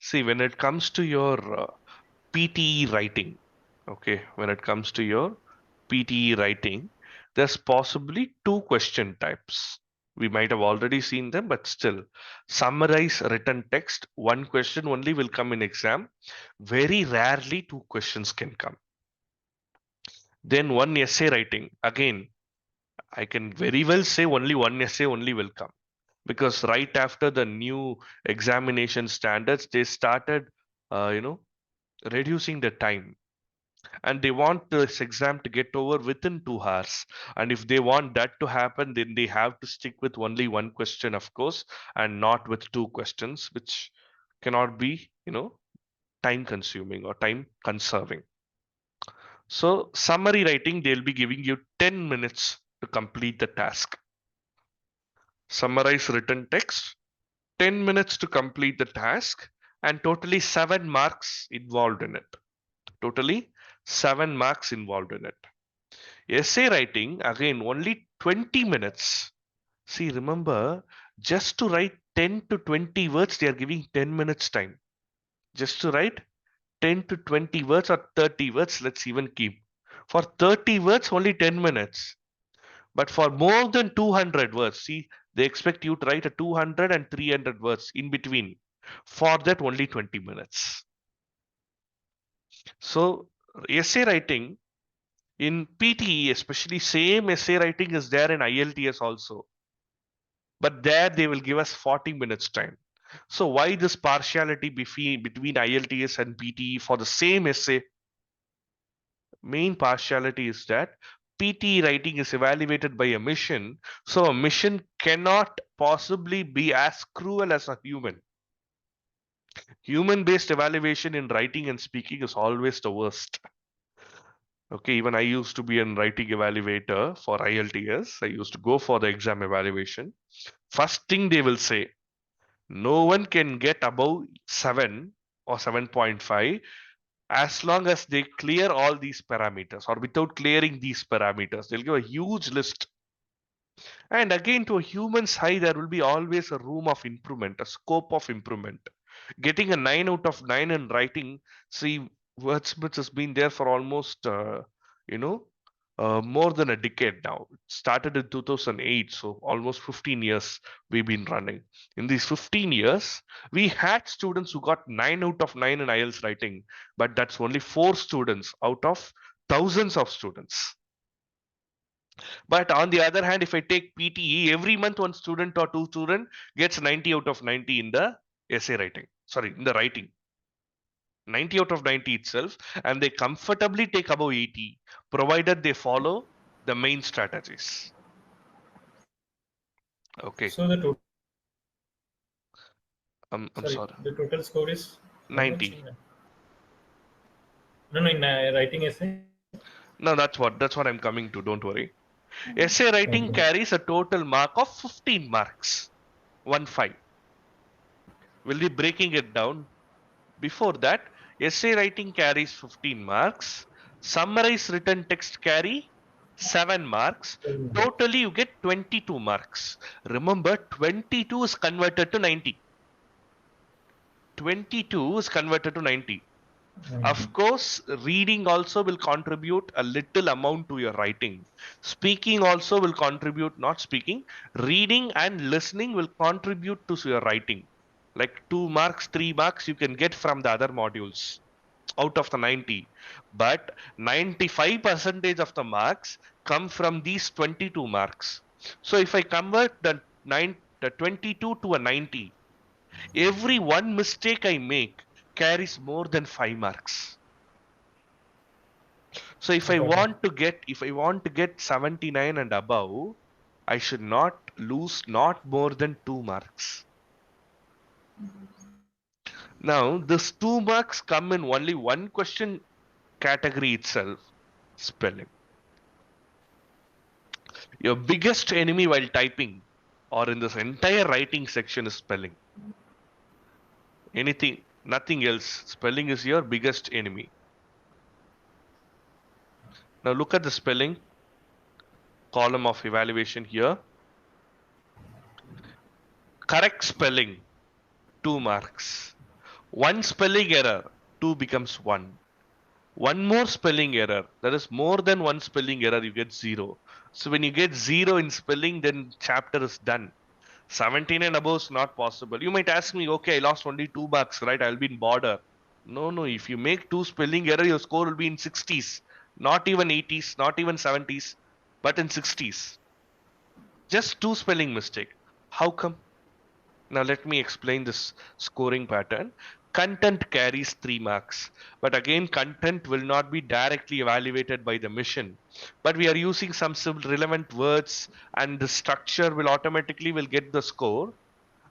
See, when it comes to your PTE writing, okay, when it comes to your PTE writing, there's possibly two question types. We might have already seen them, but still, summarize written text. One question only will come in exam. Very rarely two questions can come. Then one essay writing. Again, I can very well say only one essay only will come because right after the new examination standards, they started, you know, reducing the time, and they want this exam to get over within 2 hours. And if they want that to happen, then they have to stick with only one question, of course, and not with two questions, which cannot be, time consuming or time conserving. So, summary writing, they'll be giving you 10 minutes to complete the task. Summarize written text, 10 minutes to complete the task, and totally 7 marks involved in it. Totally 7 marks involved in it. Essay writing, again, only 20 minutes. See, remember, just to write 10 to 20 words, they are giving 10 minutes time. Just to write 10 to 20 words or 30 words, let's even keep. For 30 words, only 10 minutes. But for more than 200 words, see, they expect you to write a 200 and 300 words in between. For that, only 20 minutes. So, essay writing in PTE, especially, same essay writing is there in ILTS also. But there they will give us 40 minutes time. So why this partiality between ILTS and PTE for the same essay? Main partiality is that PTE writing is evaluated by a machine, so a machine cannot possibly be as cruel as a human. Human-based evaluation in writing and speaking is always the worst. Okay, even I used to be a writing evaluator for ILTS. I used to go for the exam evaluation. First thing they will say, no one can get above 7 or 7.5 as long as they clear all these parameters, or without clearing these parameters. They'll give a huge list. And again, to a human's eye, there will be always a room of improvement, a scope of improvement. Getting a 9 out of 9 in writing, see, Wordsmith has been there for almost, you know, more than a decade now. It started in 2008, so almost 15 years we've been running. In these 15 years, we had students who got 9 out of 9 in IELTS writing, but that's only 4 students out of thousands of students. But on the other hand, if I take PTE, every month one student or two student gets 90 out of 90 in the essay writing. Sorry, in the writing. 90 out of 90 itself, and they comfortably take above 80, provided they follow the main strategies. Okay. So the total, I'm sorry, sorry. the total score is how much? 90. No, in writing essay. No, that's what I'm coming to. Don't worry. Essay writing Okay. carries a total mark of 15 marks. 1 5. We'll be breaking it down. Before that, essay writing carries 15 marks. Summarize written text carry 7 marks. Totally, you get 22 marks. Remember, 22 is converted to 90. 22 is converted to 90. Of course, reading also will contribute a little amount to your writing. Speaking also will contribute, not speaking, reading and listening will contribute to your writing. Like 2 marks, 3 marks you can get from the other modules out of the 90. But 95 percentage of the marks come from these 22 marks. So if I convert the 22 to a 90, every one mistake I make carries more than 5 marks. So if I want to get 79 and above, I should not lose not more than 2 marks. Now, this 2 marks come in only one question category itself, spelling. Your biggest enemy while typing or in this entire writing section is spelling. Anything, nothing else. Spelling is your biggest enemy. Now look at the spelling column of evaluation here. Correct spelling, 2 marks. One spelling error, 2 becomes 1. One more spelling error, that is more than one spelling error, you get 0. So when you get 0 in spelling, then chapter is done. 17 and above is not possible. You might ask me, okay, I lost only 2 marks, right? I'll be in border. No, no. If you make 2 spelling error, your score will be in 60s, not even 80s, not even 70s, but in 60s. Just 2 spelling mistake. How come? Now let me explain this scoring pattern. Content carries 3 marks, but again, content will not be directly evaluated by the mission. But we are using some relevant words, and the structure will automatically will get the score.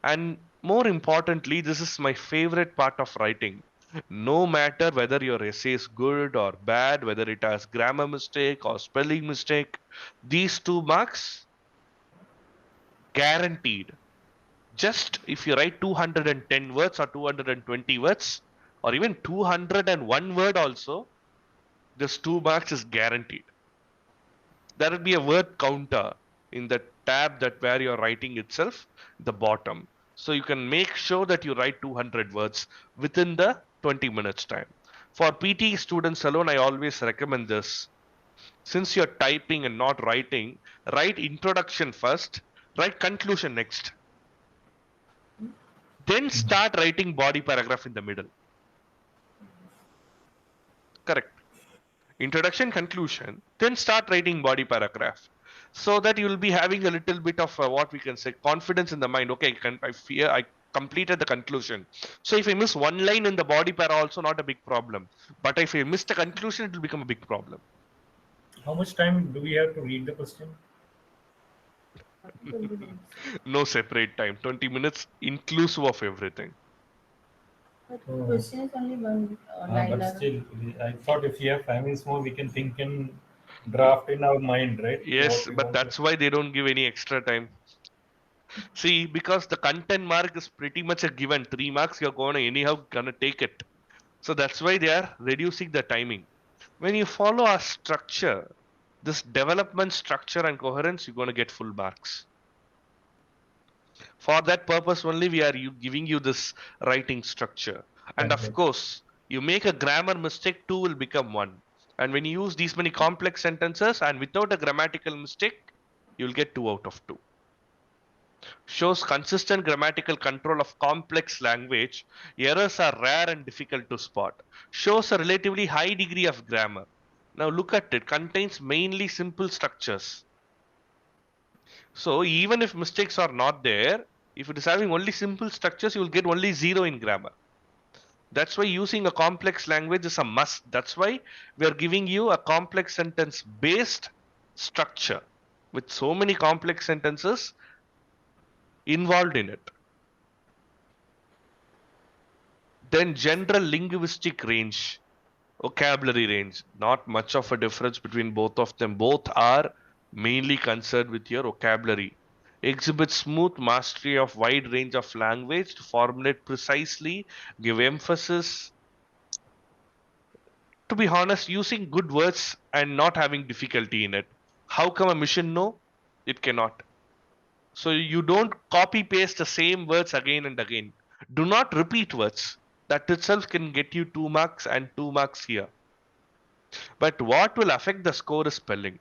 And more importantly, this is my favorite part of writing. No matter whether your essay is good or bad, whether it has grammar mistake or spelling mistake, these 2 marks guaranteed. Just if you write 210 words or 220 words or even 201 word also, this 2 marks is guaranteed. There will be a word counter in the tab that where you're writing itself, the bottom. So you can make sure that you write 200 words within the 20 minutes time. For PTE students alone, I always recommend this. Since you're typing and not writing, write introduction first, write conclusion next. Then start writing body paragraph in the middle. Correct. Introduction, conclusion, then start writing body paragraph. So that you will be having a little bit of what we can say confidence in the mind. Okay, I fear I completed the conclusion. So if I miss one line in the body para, also not a big problem. But if I miss the conclusion, it will become a big problem. How much time do we have to read the question? 20 minutes. No separate time. 20 minutes inclusive of everything. But Oh. question is only one But liner. still, I thought if we have 5 minutes more, we can think and draft in our mind, right? Yes, What we but want to. that's why they don't give any extra time. See, because the content mark is pretty much a given. 3 marks, you're gonna anyhow gonna take it. So that's why they are reducing the timing. When you follow a structure, this development structure and coherence, you're going to get full marks. For that purpose only, we are giving you this writing structure. And of Okay. course, you make a grammar mistake, 2 will become 1. And when you use these many complex sentences and without a grammatical mistake, you'll get 2 out of 2. Shows consistent grammatical control of complex language. Errors are rare and difficult to spot. Shows a relatively high degree of grammar. Now look at it. Contains mainly simple structures. So even if mistakes are not there, if it is having only simple structures, you will get only 0 in grammar. That's why using a complex language is a must. That's why we are giving you a complex sentence based structure with so many complex sentences involved in it. Then general linguistic range, vocabulary range, not much of a difference between both of them. Both are mainly concerned with your vocabulary. Exhibit smooth mastery of wide range of language to formulate precisely, give emphasis. To be honest, using good words and not having difficulty in it. How come a machine no? It cannot. So you don't copy paste the same words again and again. Do not repeat words. That itself can get you 2 marks and 2 marks here. But what will affect the score is spelling.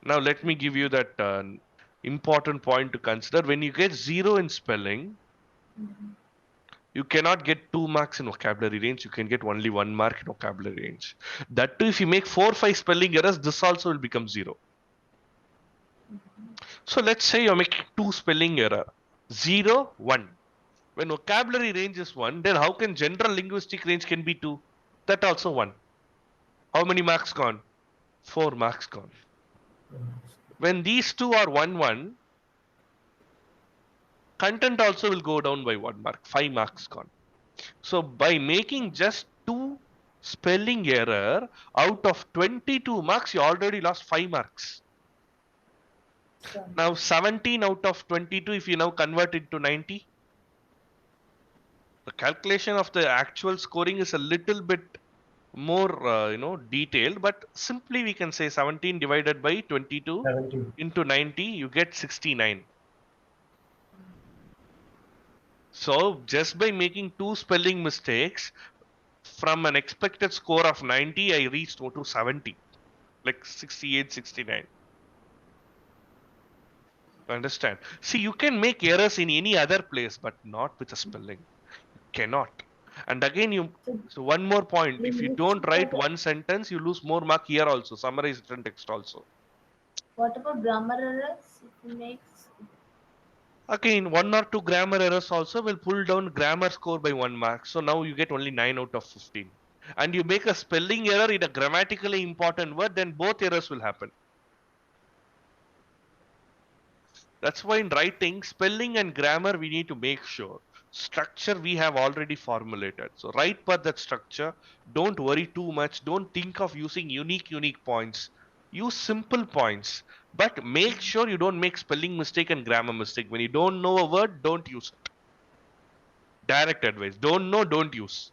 Now let me give you that important point to consider. When you get 0 in spelling, you cannot get 2 marks in vocabulary range. You can get only 1 mark in vocabulary range. That too, if you make 4 5 spelling errors, this also will become 0. So let's say you're making 2 spelling error. 0, 1. When vocabulary range is 1, then how can general linguistic range can be 2? That also 1. How many marks gone? 4 marks gone. When these two are 1 1, content also will go down by 1 mark. 5 marks gone. So by making just 2 spelling error out of 22 marks, you already lost 5 marks. Sure. Now 17 out of 22, if you now convert it to 90, the calculation of the actual scoring is a little bit more detailed, but simply we can say 17 divided by 22 17. into 90, you get 69. So just by making 2 spelling mistakes, from an expected score of 90, I reached to 70, like 68, 69. Understand? See, you can make errors in any other place, but not with a spelling. You cannot. And again, So so one more point. we If you need don't to write write. one sentence, you lose more mark here also. Summarize written text also. What about grammar errors? If we make Again, 1 or 2 grammar errors also will pull down grammar score by 1 mark. So now you get only 9 out of 15. And you make a spelling error in a grammatically important word, then both errors will happen. That's why in writing, spelling and grammar, we need to make sure. Structure we have already formulated. So write per that structure. Don't worry too much. Don't think of using unique points. Use simple points. But make sure you don't make spelling mistake and grammar mistake. When you don't know a word, don't use it. Direct advice. Don't know, don't use.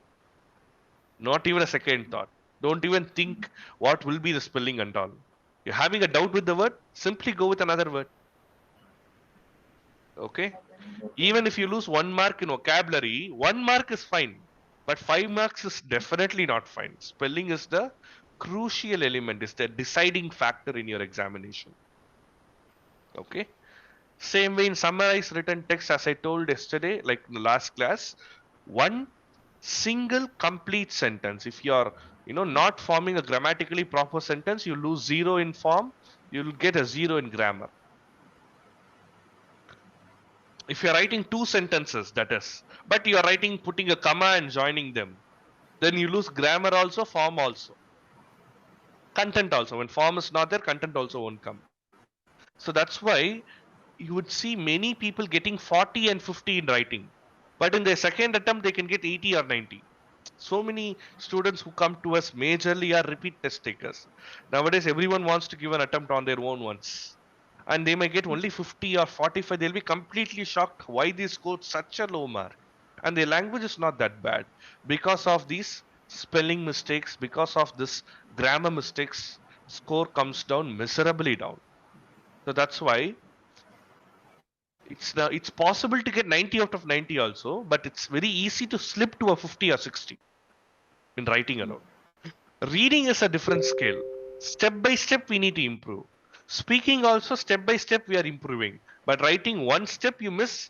Not even a second thought. Don't even think what will be the spelling and all. You're having a doubt with the word, simply go with another word. Okay? Even if you lose 1 mark in vocabulary, 1 mark is fine. But 5 marks is definitely not fine. Spelling is the crucial element, is the deciding factor in your examination. Okay? Same way in summarized written text, as I told yesterday, like in the last class, one single complete sentence. If you are, not forming a grammatically proper sentence, you lose 0 in form, you'll get a 0 in grammar. If you're writing 2 sentences, that is, but you're writing, putting a comma and joining them, then you lose grammar also, form also, content also. When form is not there, content also won't come. So that's why you would see many people getting 40 and 50 in writing, but in their second attempt they can get 80 or 90. So many students who come to us majorly are repeat test takers. Nowadays everyone wants to give an attempt on their own once, and they may get only 50 or 45. They'll be completely shocked why they scored such a low mark, and their language is not that bad. Because of these spelling mistakes, because of this grammar mistakes, score comes down miserably down. So that's why it's possible to get 90 out of 90 also, but it's very easy to slip to a 50 or 60 in writing alone. Reading is a different scale. Step by step we need to improve. Speaking also, step by step we are improving. But writing, one step you miss,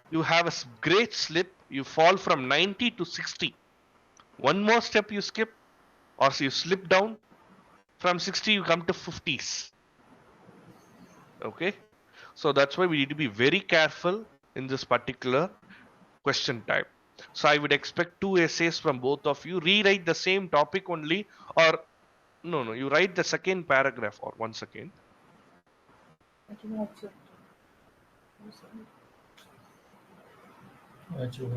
you have a great slip, you fall from 90 to 60. One more step you skip, or you slip down, from 60 you come to 50s. Okay, so that's why we need to be very careful in this particular question type. So I would expect 2 essays from both of you. Rewrite the same topic only, or no, you write the second paragraph, or one second. I can accept. Achieve